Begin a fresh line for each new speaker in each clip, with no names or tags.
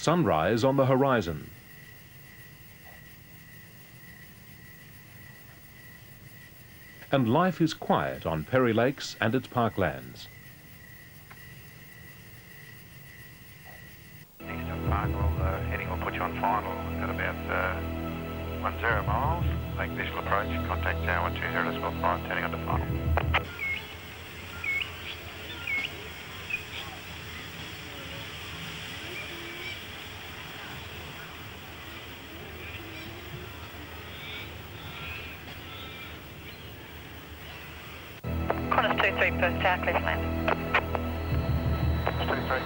sunrise on the horizon. And life is quiet on Perry Lakes and its parklands.
Eastern Park, heading will put you on final at about 10 miles. Make visual approach, contact tower 20.5, turning onto final.
Qantas 23 Perth Tower, clear to land.
23.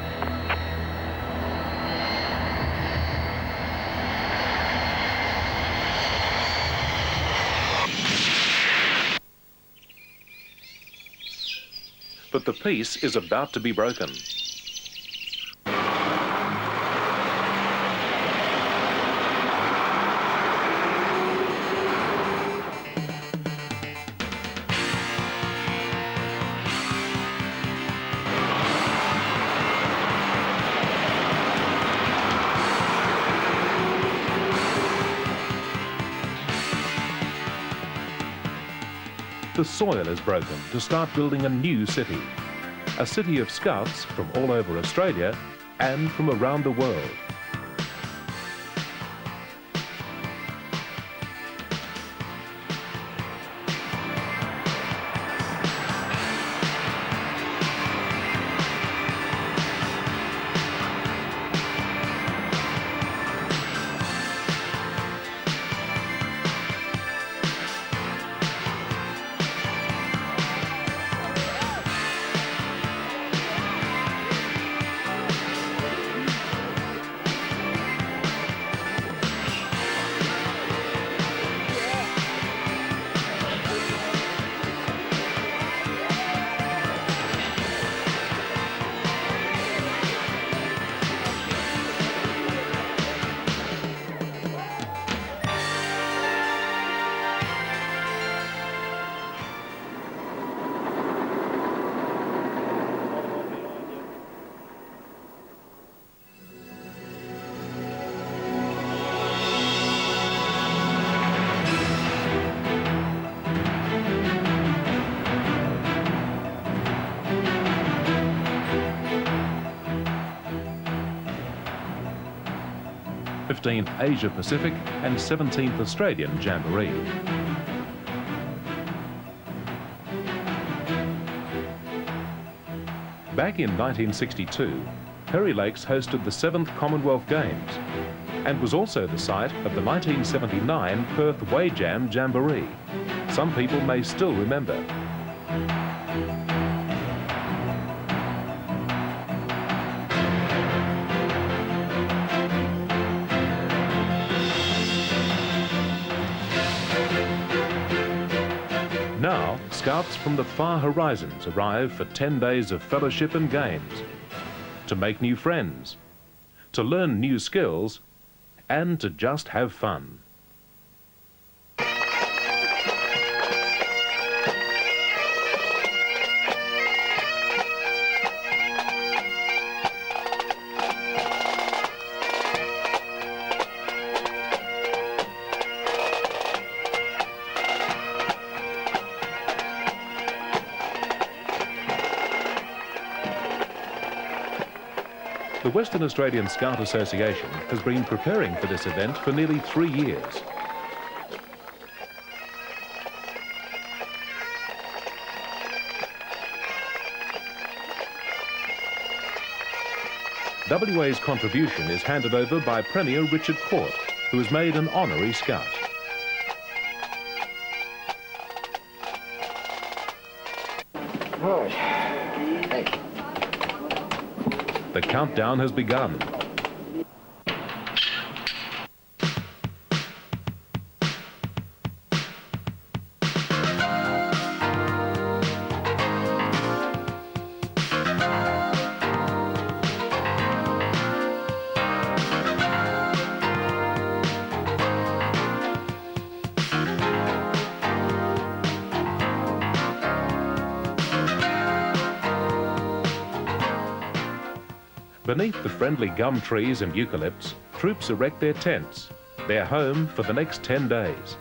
But the peace is about to be broken. The soil is broken to start building a new city. A city of scouts from all over Australia and from around the world. th Asia Pacific and 17th Australian Jamboree. Back in 1962, Perry Lakes hosted the 7th Commonwealth Games and was also the site of the 1979 Perth Jam Jamboree. Some people may still remember. Now, scouts from the far horizons arrive for 10 days of fellowship and games, to make new friends, to learn new skills, and to just have fun. The Western Australian Scout Association has been preparing for this event for nearly 3 years. WA's contribution is handed over by Premier Richard Court, who has made an honorary scout.
Right. Hey.
The countdown has begun. Beneath the friendly gum trees and eucalypts, troops erect their tents, their home for the next 10 days.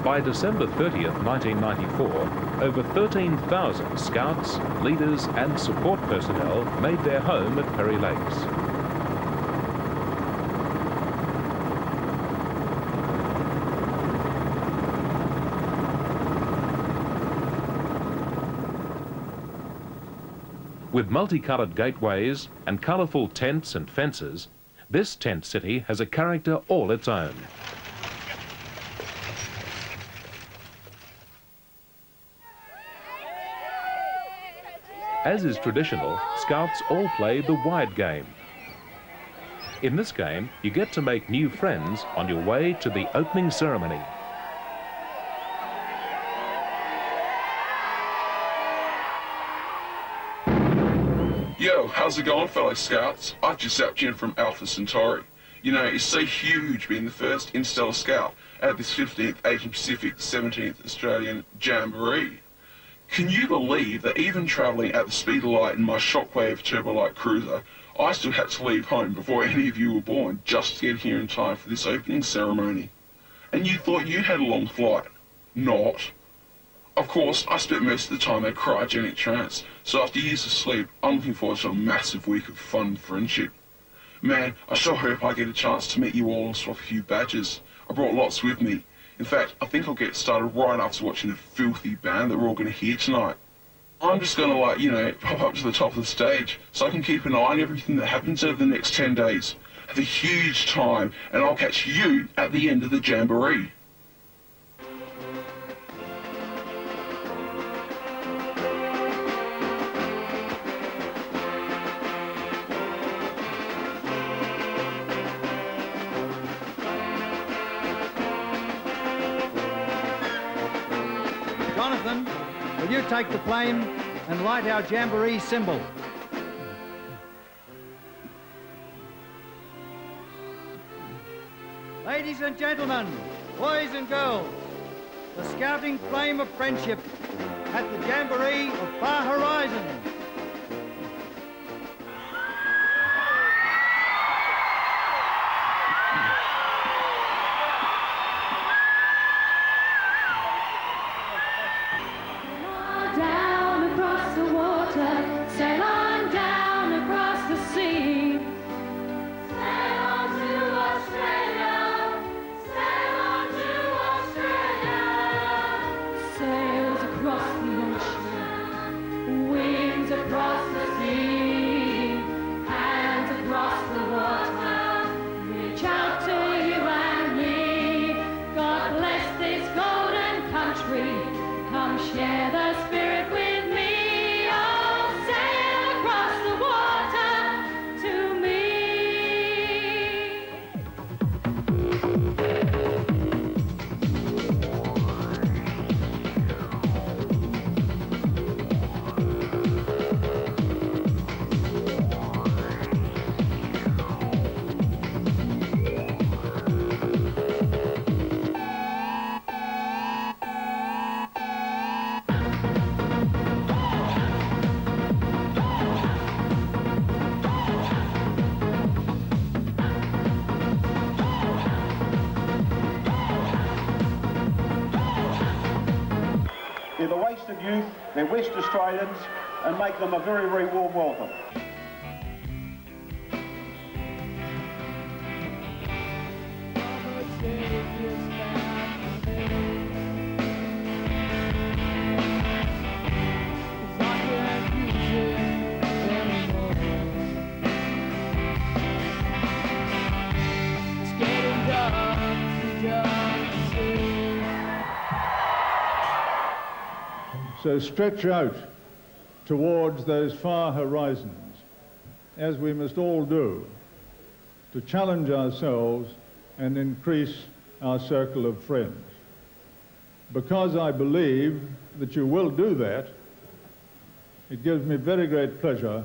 By December 30th, 1994, over 13,000 scouts, leaders and support personnel made their home at Perry Lakes. With multicoloured gateways and colourful tents and fences, this tent city has a character all its own. As is traditional, Scouts all play the wide game. In this game, you get to make new friends on your way to the opening ceremony.
Yo, how's it going, fellow Scouts? I've just zapped in from Alpha Centauri. You know, it's so huge being the first Interstellar Scout at this 15th Asian Pacific 17th Australian Jamboree. Can you believe that even travelling at the speed of light in my Shockwave Turbolight Cruiser, I still had to leave home before any of you were born just to get here in time for this opening ceremony? And you thought you had a long flight. Not. Of course, I spent most of the time at cryogenic trance, so after years of sleep, I'm looking forward to a massive week of fun and friendship. Man, I sure hope I get a chance to meet you all and swap a few badges. I brought lots with me. In fact, I think I'll get started right after watching the filthy band that we're all going to hear tonight. I'm just going to, pop up to the top of the stage so I can keep an eye on everything that happens over the next 10 days. Have a huge time, and I'll catch you at the end of the Jamboree.
Jonathan, will you take the flame and light our Jamboree symbol? Ladies and gentlemen, boys and girls, the scouting flame of friendship at the Jamboree of Far Horizon.
Wings talented youth, they're West Australians, and make them a very, very warm welcome.
So stretch out towards those far horizons, as we must all do, to challenge ourselves and increase our circle of friends. Because I believe that you will do that, it gives me very great pleasure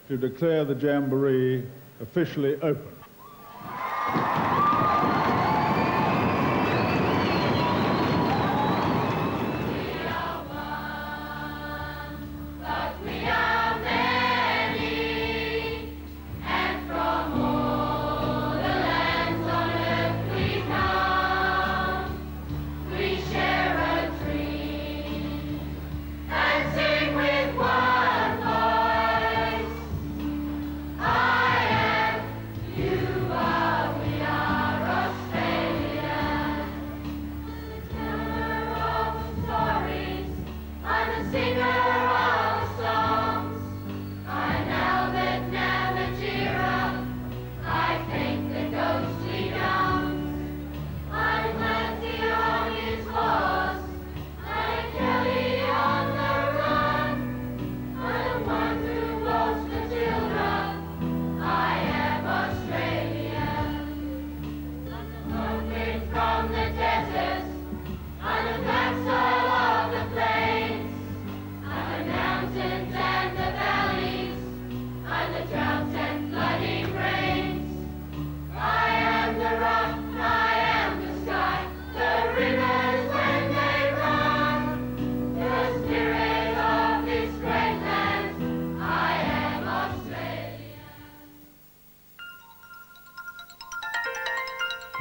to declare the Jamboree officially open.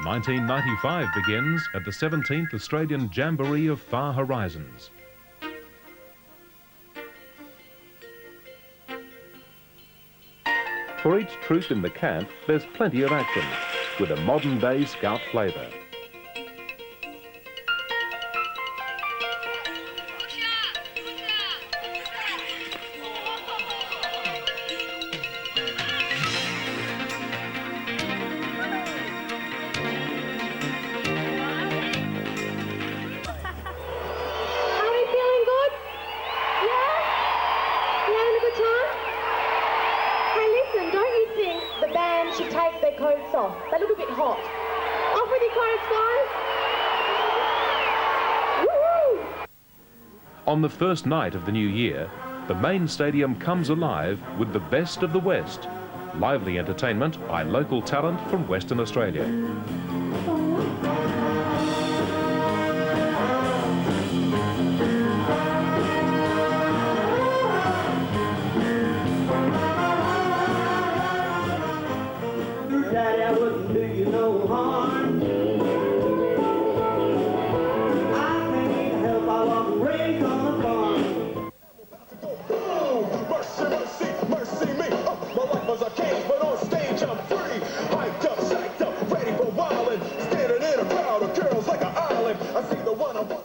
(1995) begins at the 17th Australian Jamboree of Far Horizons. For each troop in the camp, there's plenty of action, with a modern-day scout flavour.
Should take their coats off. They look a bit hot. Off with your coats, guys. Woo-hoo!
On the first night of the new year, the main stadium comes alive with the best of the West. Lively entertainment by local talent from Western Australia.
Daddy, I wouldn't do you no harm. I can't even help, I walk raised on the farm.
Oh, mercy, mercy, mercy me. Oh, my life was a cage, but on stage I'm free. Hyped up, psyched up, ready for wildin'. Standing in a crowd of girls like an island. I see the one I wanna.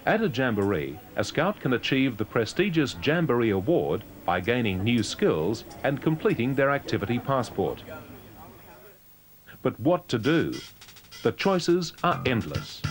At a Jamboree, a scout can achieve the prestigious Jamboree Award by gaining new skills and completing their activity passport. But what to do? The choices are endless.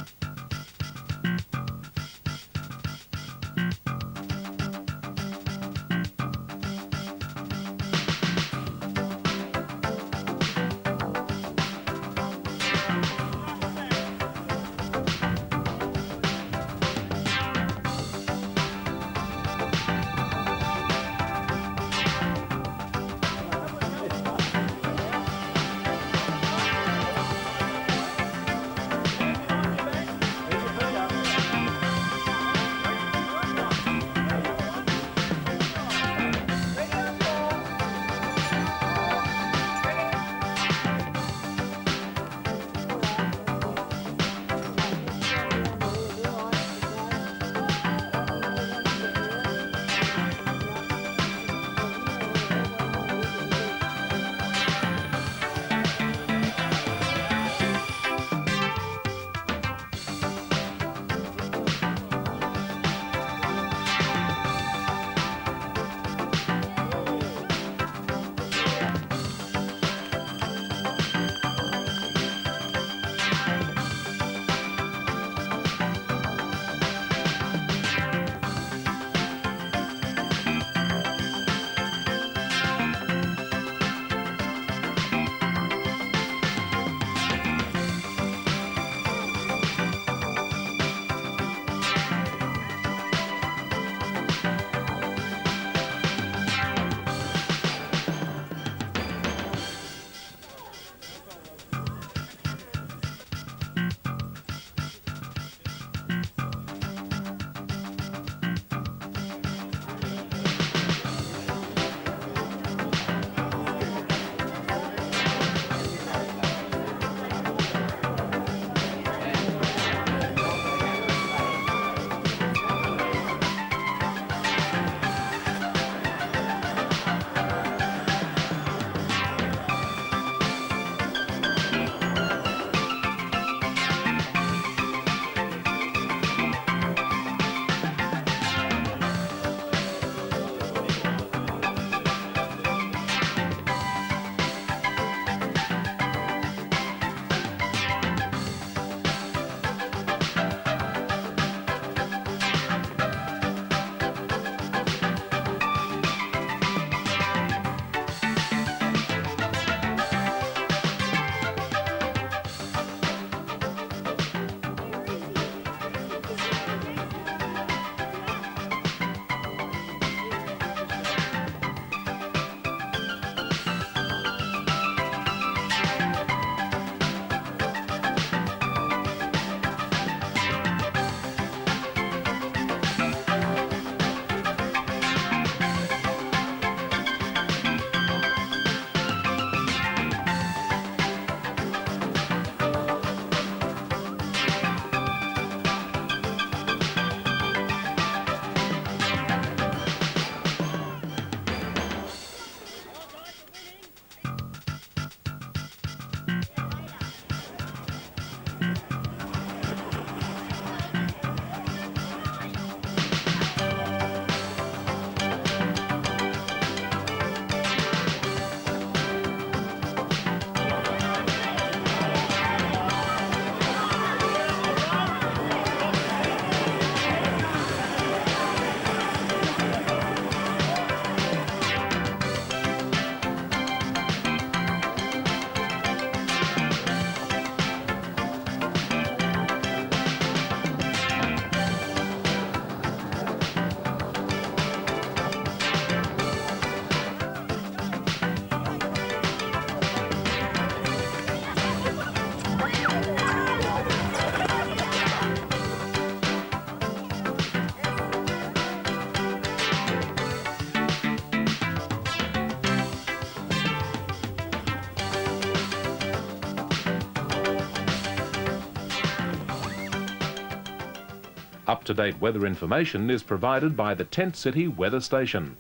Up-to-date weather information is provided by the Tent City Weather Station.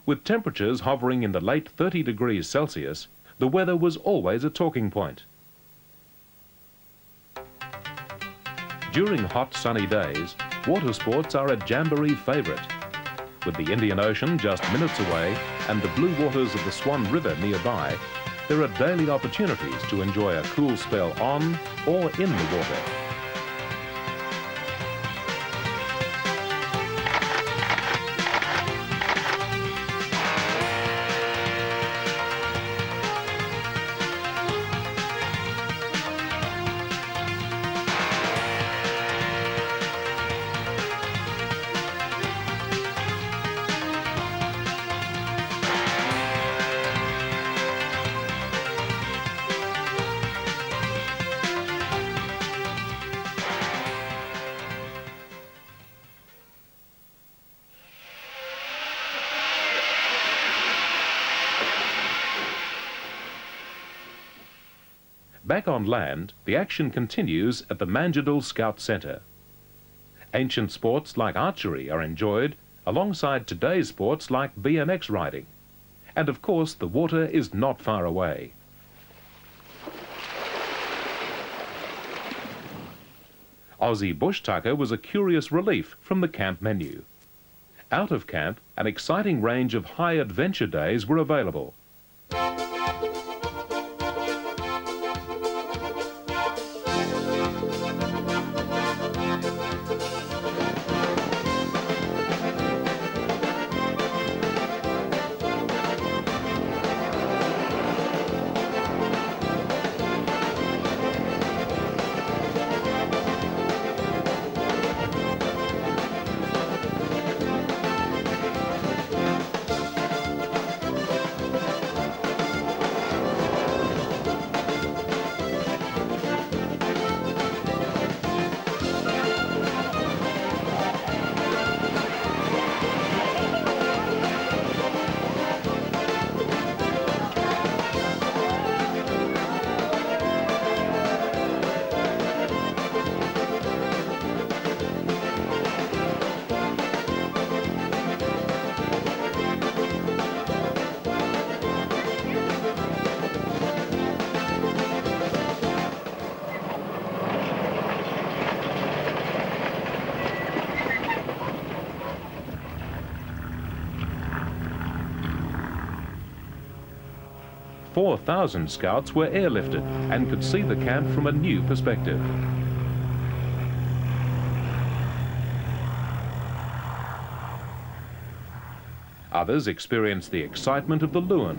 With temperatures hovering in the late 30 degrees Celsius, the weather was always a talking point. During hot sunny days, water sports are a Jamboree favourite. With the Indian Ocean just minutes away and the blue waters of the Swan River nearby, there are daily opportunities to enjoy a cool spell on or in the water. Back on land, the action continues at the Manjadal Scout Centre. Ancient sports like archery are enjoyed alongside today's sports like BMX riding. And of course, the water is not far away. Aussie bush tucker was a curious relief from the camp menu. Out of camp, an exciting range of high adventure days were available. "4,000 scouts were airlifted and could see the camp from a new perspective. Others experienced the excitement of the Leuan.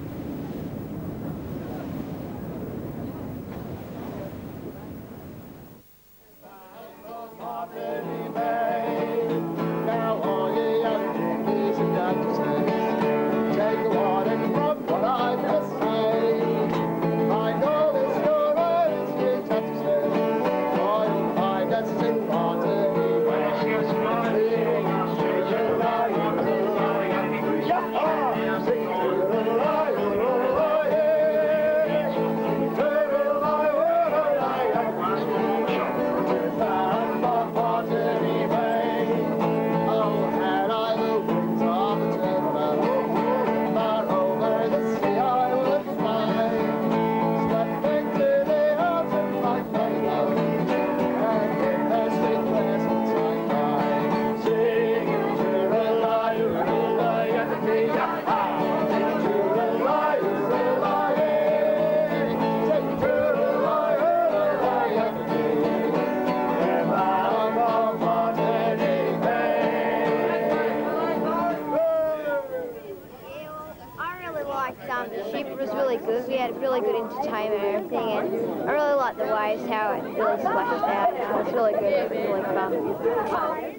The ship was really good. We had really good entertainment and everything, and I really liked the waves, how it really splashed out. It was really good. It was really fun.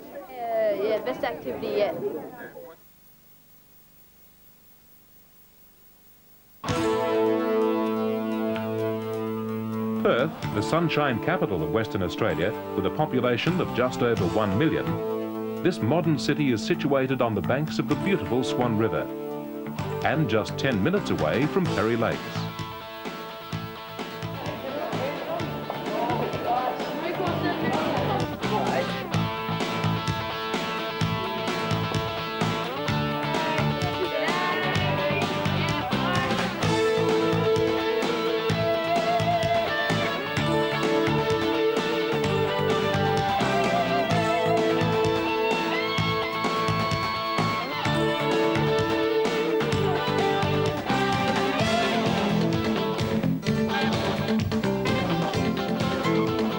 Yeah, best activity yet.
Perth, the sunshine capital of Western Australia, with a population of just over 1 million, this modern city is situated on the banks of the beautiful Swan River and just 10 minutes away from Perry Lakes.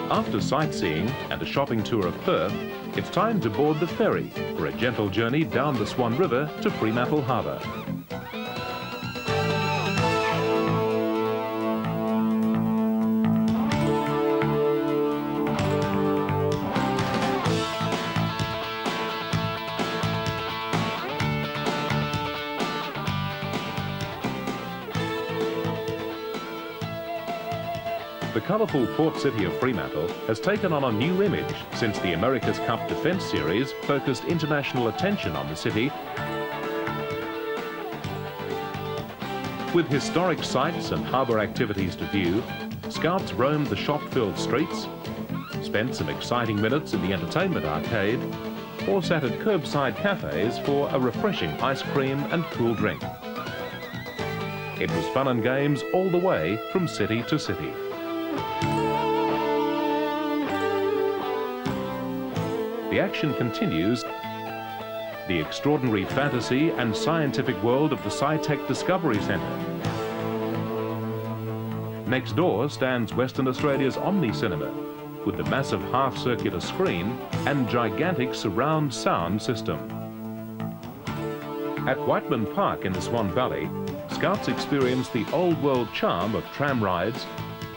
After sightseeing and a shopping tour of Perth, it's time to board the ferry for a gentle journey down the Swan River to Fremantle Harbour. The colourful port city of Fremantle has taken on a new image since the America's Cup Defence Series focused international attention on the city. With historic sites and harbour activities to view, Scouts roamed the shop-filled streets, spent some exciting minutes in the entertainment arcade, or sat at curbside cafes for a refreshing ice cream and cool drink. It was fun and games all the way from city to city. The action continues. The extraordinary fantasy and scientific world of the SciTech Discovery Centre. Next door stands Western Australia's Omni Cinema, with the massive half-circular screen and gigantic surround sound system. At Whiteman Park in the Swan Valley, Scouts experience the old-world charm of tram rides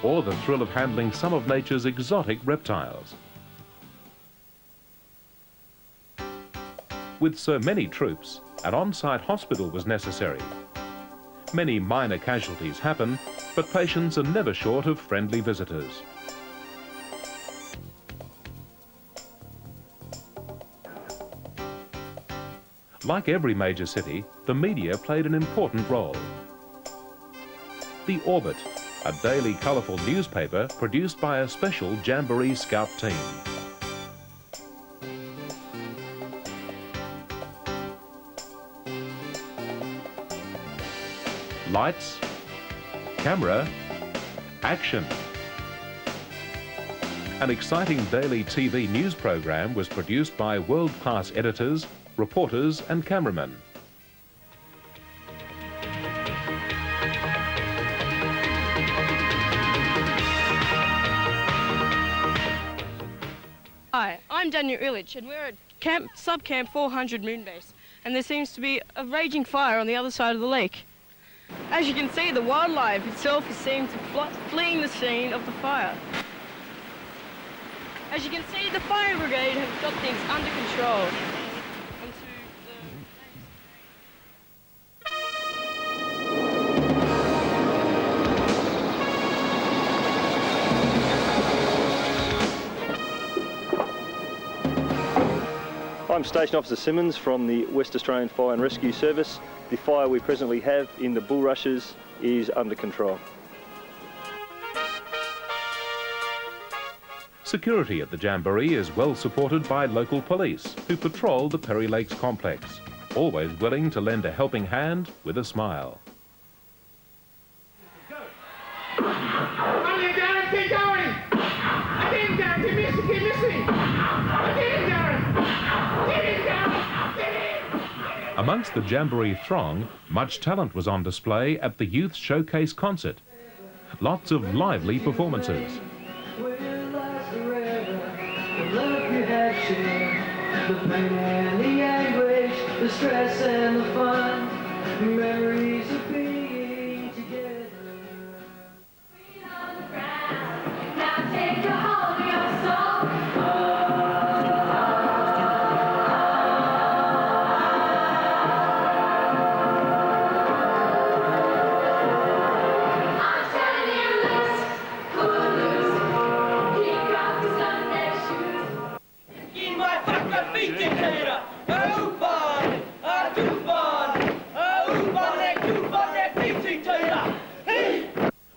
or the thrill of handling some of nature's exotic reptiles. With so many troops, an on-site hospital was necessary. Many minor casualties happen, but patients are never short of friendly visitors. Like every major city, the media played an important role. The Orbit, a daily colourful newspaper produced by a special Jamboree Scout team. Lights, camera, action. An exciting daily TV news program was produced by world-class editors, reporters and cameramen.
Hi, I'm Daniel Illich and we're at Sub-Camp 400 Moonbase, and there seems to be a raging fire on the other side of the lake. As you can see, the wildlife itself has seemed to fleeing the scene of the fire. As you can see, the fire brigade have got things under control.
I'm Station Officer Simmons from the West Australian Fire and Rescue Service. The fire we presently have in the bulrushes is under control.
Security at the Jamboree is well supported by local police who patrol the Perry Lakes complex, always willing to lend a helping hand with a smile. Amongst the Jamboree throng, much talent was on display at the Youth Showcase concert. Lots of lively performances.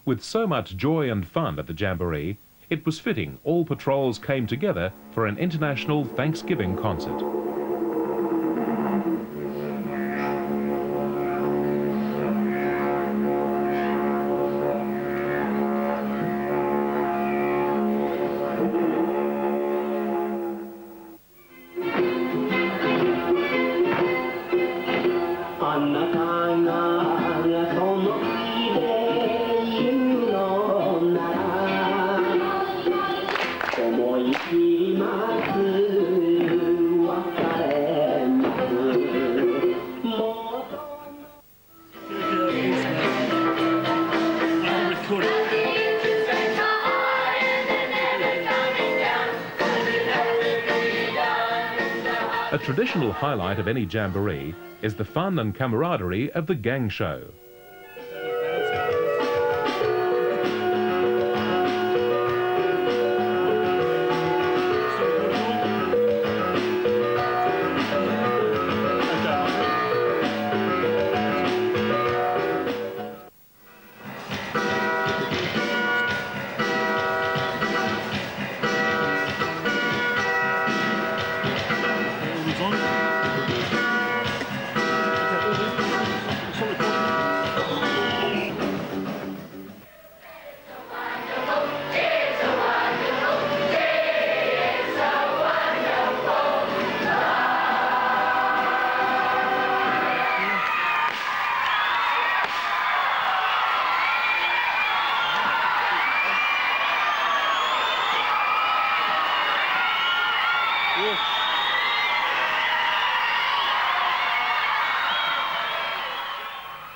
With so much joy and fun at the Jamboree, it was fitting all patrols came together for an international Thanksgiving concert. A traditional highlight of any jamboree is the fun and camaraderie of the gang show.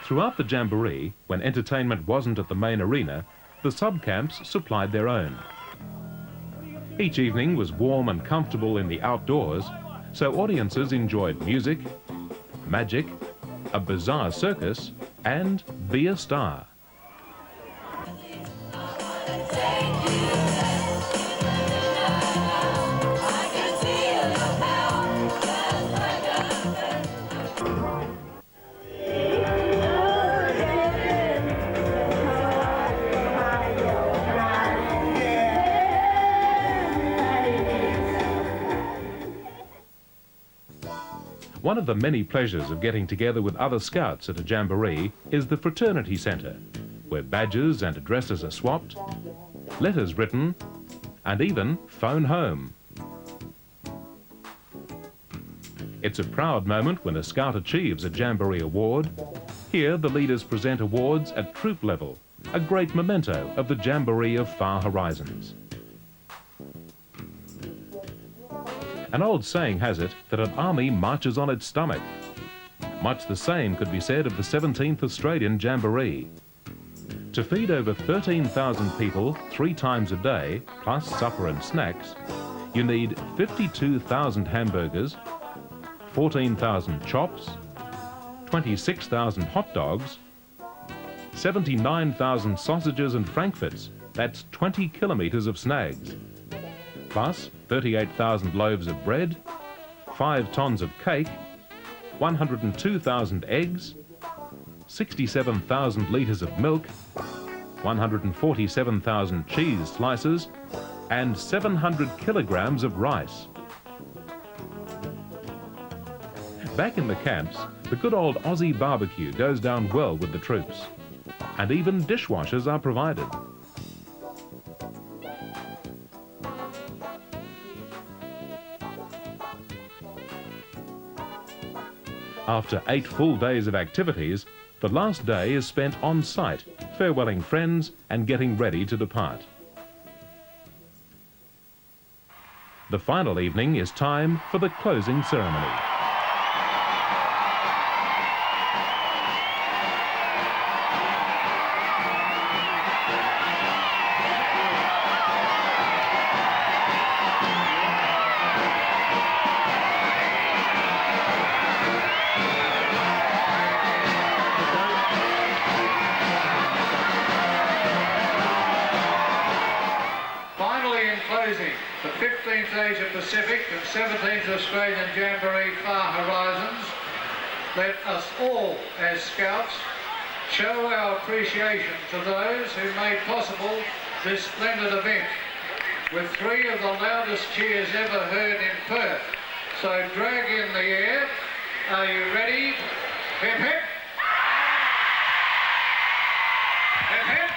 Throughout the jamboree, when entertainment wasn't at the main arena, the sub-camps supplied their own. Each evening was warm and comfortable in the outdoors, so audiences enjoyed music, magic, a bizarre circus, and Be a Star. One of the many pleasures of getting together with other scouts at a jamboree is the fraternity centre, where badges and addresses are swapped, letters written, and even phone home. It's a proud moment when a scout achieves a jamboree award. Here the leaders present awards at troop level, a great memento of the jamboree of Far Horizons. An old saying has it that an army marches on its stomach. Much the same could be said of the 17th Australian Jamboree. To feed over 13,000 people 3 times a day, plus supper and snacks, you need 52,000 hamburgers, 14,000 chops, 26,000 hot dogs, 79,000 sausages and frankfurts, that's 20 kilometres of snags, plus 38,000 loaves of bread, 5 tons of cake, 102,000 eggs, 67,000 litres of milk, 147,000 cheese slices, and 700 kilograms of rice. Back in the camps, the good old Aussie barbecue goes down well with the troops, and even dishwashers are provided. After 8 full days of activities, the last day is spent on site, farewelling friends and getting ready to depart. The final evening is time for the closing ceremony.
The 15th Asia Pacific and 17th Australian Jamboree Far Horizons, let us all, as Scouts, show our appreciation to those who made possible this splendid event, with 3 of the loudest cheers ever heard in Perth. So drag in the air. Are you ready? Hip hip! Hip hip!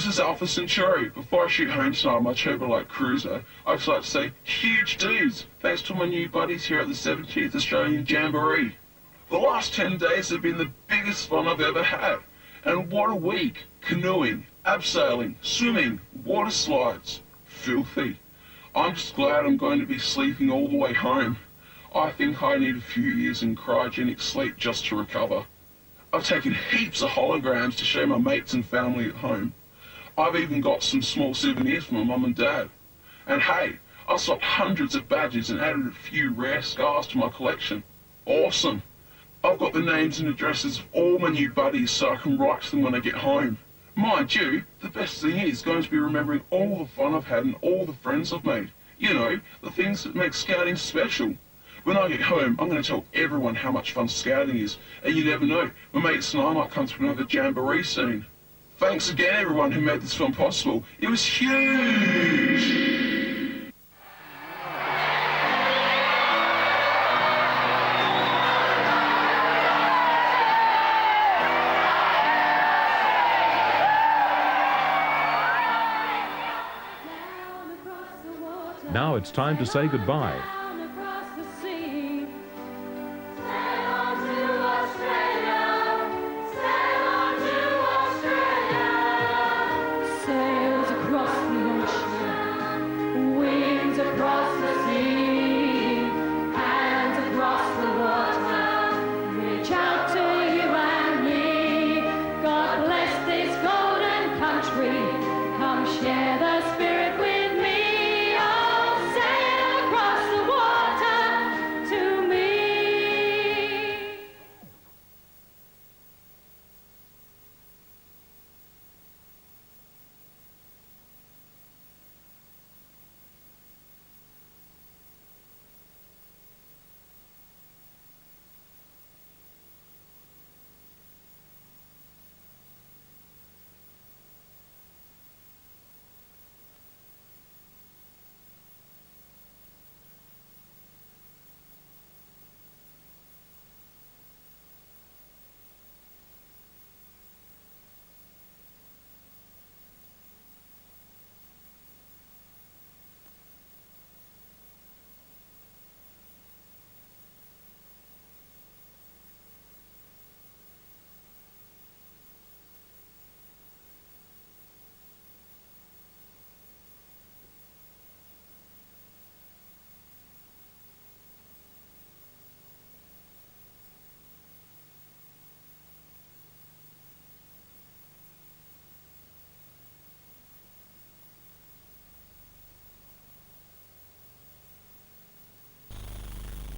This is Alpha Centauri. Before I shoot home tonight on my Chevrolet Cruiser, I'd just like to say huge dues. Thanks to my new buddies here at the 17th Australian Jamboree. The last 10 days have been the biggest fun I've ever had. And what a week. Canoeing, abseiling, swimming, water slides. Filthy. I'm just glad I'm going to be sleeping all the way home. I think I need a few years in cryogenic sleep just to recover. I've taken heaps of holograms to show my mates and family at home. I've even got some small souvenirs from my mum and dad. And hey, I swapped hundreds of badges and added a few rare scars to my collection. Awesome. I've got the names and addresses of all my new buddies so I can write to them when I get home. Mind you, the best thing is going to be remembering all the fun I've had and all the friends I've made. You know, the things that make scouting special. When I get home, I'm going to tell everyone how much fun scouting is, and you never know, my mates and I might come to another Jamboree soon. Thanks again everyone who made this film possible. It was huge!
Now it's time to say goodbye.